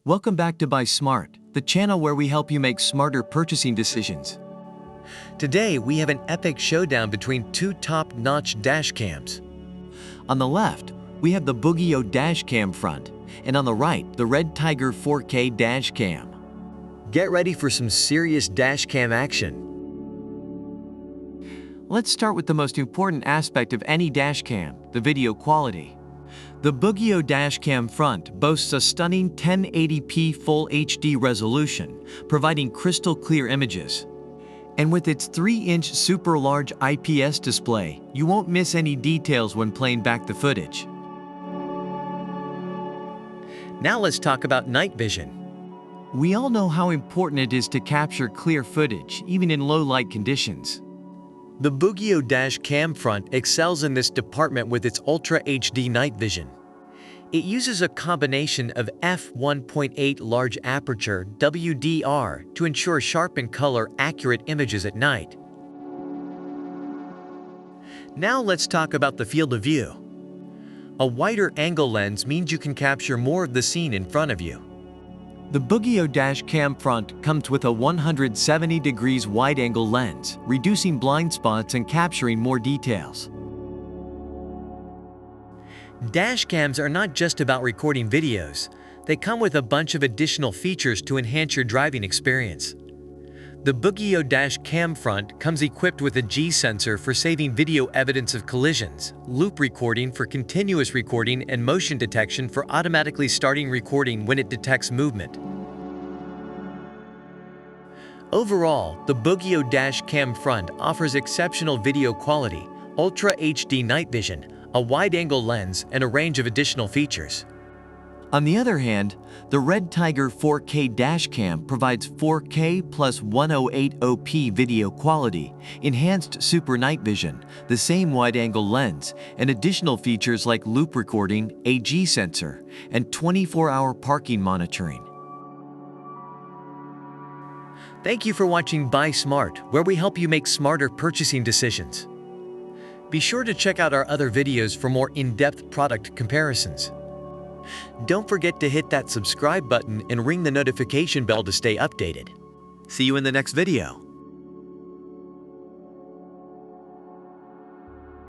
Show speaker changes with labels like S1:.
S1: Welcome back to Buy Smart, the channel where we help you make smarter purchasing decisions.
S2: Today, we have an epic showdown between two top-notch dash cams.
S1: On the left, we have the Boogiio dash cam front, and on the right, the Redtiger 4K dash cam.
S2: Get ready for some serious dash cam action.
S1: Let's start with the most important aspect of any dash cam, the video quality. The Boogiio dashcam front boasts a stunning 1080p Full HD resolution, providing crystal clear images. And with its 3-inch super large IPS display, you won't miss any details when playing back the footage.
S2: Now let's talk about night vision.
S1: We all know how important it is to capture clear footage, even in low light conditions.
S2: The Boogiio dash cam front excels in this department with its Ultra HD night vision. It uses a combination of f1.8 large aperture WDR to ensure sharp and color accurate images at night. Now let's talk about the field of view. A wider angle lens means you can capture more of the scene in front of you.
S1: The Boogiio dash cam front comes with a 170 degrees wide-angle lens, reducing blind spots and capturing more details.
S2: Dash cams are not just about recording videos. They come with a bunch of additional features to enhance your driving experience. The Boogiio dash cam front comes equipped with a G sensor for saving video evidence of collisions, loop recording for continuous recording, and motion detection for automatically starting recording when it detects movement. Overall, the Boogiio dash cam front offers exceptional video quality, Ultra HD night vision, a wide-angle lens, and a range of additional features.
S1: On the other hand, the Redtiger 4K dashcam provides 4K plus 1080p video quality, enhanced super night vision, the same wide-angle lens, and additional features like loop recording, a G sensor, and 24-hour parking monitoring.
S2: Thank you for watching Buy Smart, where we help you make smarter purchasing decisions. Be sure to check out our other videos for more in-depth product comparisons. Don't forget to hit that subscribe button and ring the notification bell to stay updated. See you in the next video.